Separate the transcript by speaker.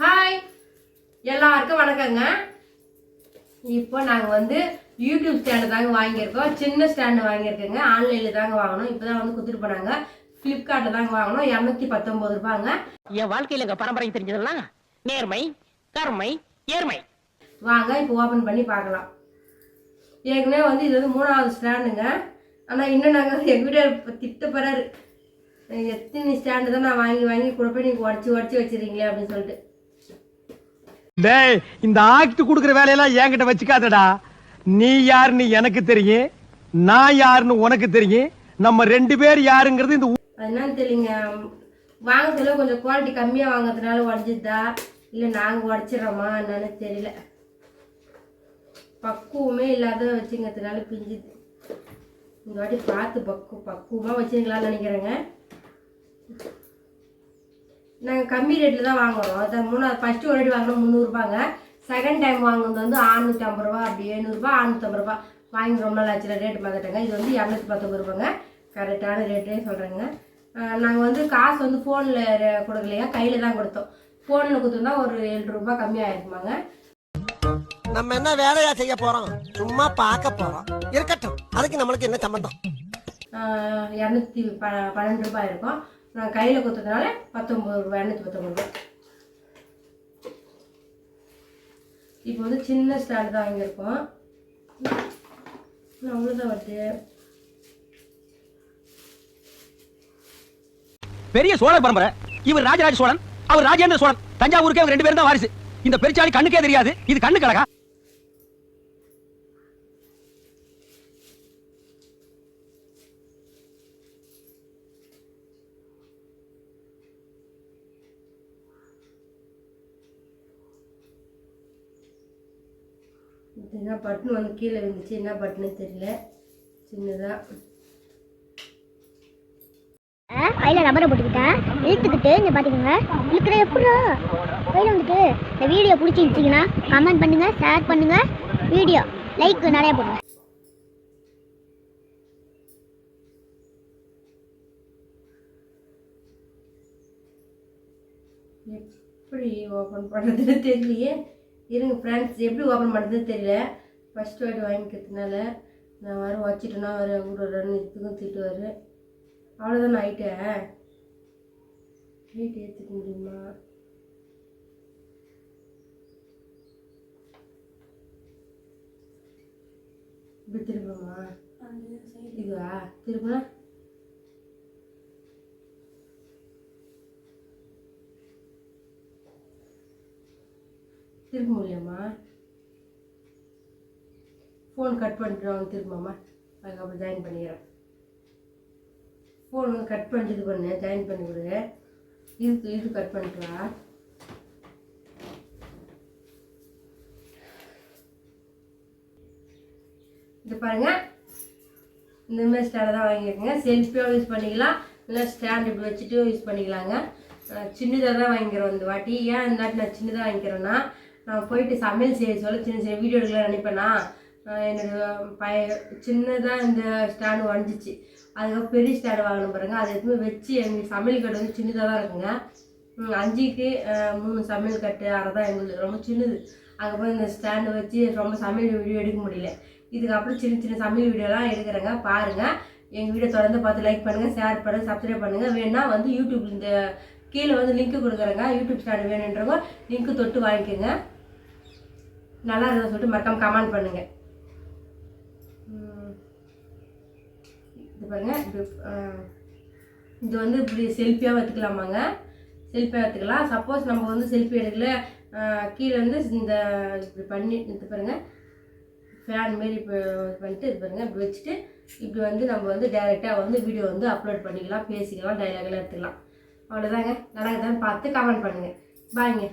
Speaker 1: Hi எல்லாருக்கும் வணக்கங்க. இப்போ நாங்கள் வந்து யூடியூப் ஸ்டாண்டு தாங்க வாங்கியிருக்கோம். சின்ன ஸ்டாண்டு வாங்கியிருக்கோங்க. ஆன்லைனில் தாங்க வாங்கணும். இப்போ தான் வந்து கொடுத்துட்டு போனாங்க. ஃப்ளிப்கார்ட்டில் தாங்க வாங்கணும். 219 ரூபாங்க.
Speaker 2: என் வாழ்க்கையில் எங்கள் பரம்பரை தெரிஞ்சதெல்லாம் நேர்மை, கருமை, ஏர்மை.
Speaker 1: வாங்க இப்போ ஓப்பன் பண்ணி பார்க்கலாம். ஏற்கனவே வந்து இது வந்து 3வது ஸ்டாண்டுங்க. ஆனால் இன்னும் நாங்கள் எங்கள் வீட்டில் திட்டப்படுறாரு, எத்தனை ஸ்டாண்டு தான் நான் வாங்கி வாங்கி கொடுப்பேன், நீங்கள் உடச்சி வச்சிருக்கீங்களே அப்படின்னு சொல்லிட்டு.
Speaker 3: டேய், இந்த ஆக்ட் குடுக்குற வேலையெல்லாம் என்கிட்ட வச்சுக்காதடா. நீ யாருன்னு எனக்கு தெரியும், நான் யாருன்னு உனக்கு தெரியும். நம்ம 2 பேர் யாருங்கிறது இந்த
Speaker 1: என்னன்னு தெரியலங்க. வாங்கறதுல கொஞ்சம் குவாலிட்டி கம்மியாக வாங்குறதுனால உடஞ்சிதா இல்லை நாங்கள் உடச்சிடறோமா என்னன்னு தெரியல. பக்குவமே இல்லாத வச்சுங்கிறதுனால பிஞ்சுது. இந்த வாட்டி பார்த்து பக்குவமாக வச்சுக்கலாம்னு நினைக்கிறேங்க. நாங்கள் கம்மி ரேட்டில் தான் வாங்குறோம். அதான் 3வது ஃபஸ்ட்டு ஒரு வாட்டி வாங்கினோம் 300 ரூபாங்க. செகண்ட் டைம் வாங்கினது வந்து 650 ரூபா, அப்படி 700 ரூபா 650 ரூபா வாங்கி ரொம்ப நாள் ஆச்சுல. ரேட்டு பார்த்துட்டேங்க. இது வந்து 219 ரூபாங்க. கரெக்டான ரேட்டே சொல்கிறேங்க. நாங்கள் வந்து காசு வந்து ஃபோனில் கொடுக்கலையா, கையில் தான் கொடுத்தோம். ஃபோனில் கொடுத்துருந்தா ஒரு 7 ரூபா கம்மியாக இருக்குமாங்க.
Speaker 4: நம்ம என்ன வேலையா செய்ய போறோம், சும்மா பார்க்க போறோம். இருக்கட்டும், அதுக்கு நம்மளுக்கு என்ன சம்பந்தம்.
Speaker 1: 212 ரூபாய் இருக்கும். நான் கையில் கொடுத்ததுனால 19 ரூபாய், 219 ரூபாய். இப்போ வந்து சின்ன ஸ்டாண்ட் தான் வாங்கியிருக்கோம். அவ்வளோதான் வருது.
Speaker 5: பெரிய சோழ பரம்பரை. இவர் ராஜராஜ சோழன், அவர் ராஜேந்திர சோழன். தஞ்சாவூருக்கு அவங்க 2 பேரும் தான் வாரிசு. இந்த பெருச்சாளி கண்ணுக்கே தெரியாது. இது கண்ணு கலகா.
Speaker 1: என்ன பட்டன் வந்து கீழே விழுந்துச்சு, என்ன பட்டனு தெரியல. சின்னதாக
Speaker 6: கையில் ரப்பரை போட்டுக்கிட்டேன், இழுத்துக்கிட்டு இங்கே பார்த்துக்கோங்க. இழுக்கிற எப்படா கையில் வந்துட்டு. இந்த வீடியோ பிடிச்சிருச்சிங்கன்னா கமெண்ட் பண்ணுங்கள், ஷேர் பண்ணுங்கள், வீடியோ லைக் நிறையா போடுங்க.
Speaker 1: எப்படி ஓப்பன் பண்ணுறதுன்னு தெரியலையே. இருங்க ஃப்ரெண்ட்ஸ், எப்படி ஓப்பன் பண்ணுறதுன்னு தெரியல. ஃபஸ்ட்டு வாட்டி வாங்கிக்கிறதுனால நான் வர வச்சுட்டேன்னா வர கூட 2 இதுக்கும் திட்டுவார். அவ்வளோதான் ஆகிட்டேன். வீட்டு ஏற்றுக்க முடியுமா? இப்படி திருப்பமா? இதுவா திருப்பினா? திரும்ப முடியாமா? ஃபோன் கட் பண்ணிட்டு அவங்க திரும்பமா, அதுக்கப்புறம் ஜாயின் பண்ணிக்கிறேன். ஃபோன் வந்து கட் பண்ணிட்டு இது பண்ணு, ஜாயின் பண்ணி விடு. இது கட் பண்ணிட்டுவா. இது பாருங்க, இந்த மாதிரி ஸ்டாண்டை தான் வாங்கியிருக்கேங்க. செல்ஃபியாக யூஸ் பண்ணிக்கலாம், இல்லை ஸ்டாண்ட் இப்படி வச்சுட்டு யூஸ் பண்ணிக்கலாங்க. சின்னதாக தான் வாங்கிக்கிறோம் இந்த வாட்டி. ஏன் இந்த வாட்டி நான் சின்னதாக வாங்கிக்கிறேன்னா, நான் போயிட்டு சமையல் செய்ய சொல்ல சின்ன வீடியோ எடுக்கலாம் நினைப்பேன்னா, என்னோடய சின்னதாக இந்த ஸ்டாண்டு உடஞ்சிச்சு. அதுக்கப்புறம் பெரிய ஸ்டாண்டு வாங்கணும் பாருங்க. அதை எதுவுமே வச்சு எங்களுக்கு சமையல் கட்டு வந்து சின்னதாக தான் இருக்குங்க. 5க்கு 3 சமையல் கட்டு அரை தான் எங்களுக்கு, ரொம்ப சின்னது. அதுக்கப்புறம் இந்த ஸ்டாண்டு வச்சு ரொம்ப சமையல் வீடியோ எடுக்க முடியல. இதுக்கப்புறம் சின்ன சமையல் வீடியோலாம் எடுக்கிறேங்க. பாருங்கள், எங்கள் வீடியோ தொடர்ந்து பார்த்து லைக் பண்ணுங்கள், ஷேர் பண்ணுங்கள், சப்ஸ்கிரைப் பண்ணுங்கள். வேணா வந்து யூடியூப் இந்த கீழே வந்து லிங்க்கு கொடுக்குறேங்க. யூடியூப் ஸ்டாண்டு வேணுன்றவங்க லிங்க்கு தொட்டு வாங்கிக்கோங்க. நல்லா இருக்குதுன்னு சொல்லிட்டு மறக்காம கமெண்ட் பண்ணுங்கள். இது பாருங்க, இது வந்து இப்படி செல்ஃபியாக எடுத்துக்கலாமாங்க. செல்ஃபியாக எடுத்துக்கலாம். சப்போஸ் நம்ம வந்து செல்ஃபி எடுக்கல, கீழே வந்து இந்த இப்படி பண்ணி இது பாருங்கள், ஃபேன் மாரி இப்போ பண்ணிட்டு இது பாருங்கள், இப்படி வச்சுட்டு இப்படி வந்து நம்ம வந்து டைரெக்டாக வந்து வீடியோ வந்து அப்லோட் பண்ணிக்கலாம், பேசிக்கலாம், டைலாக்லாம் எடுத்துக்கலாம். அவ்வளோதாங்க. நல்லா இருக்குதான்னு பார்த்து கமெண்ட் பண்ணுங்கள். பாய்ங்க.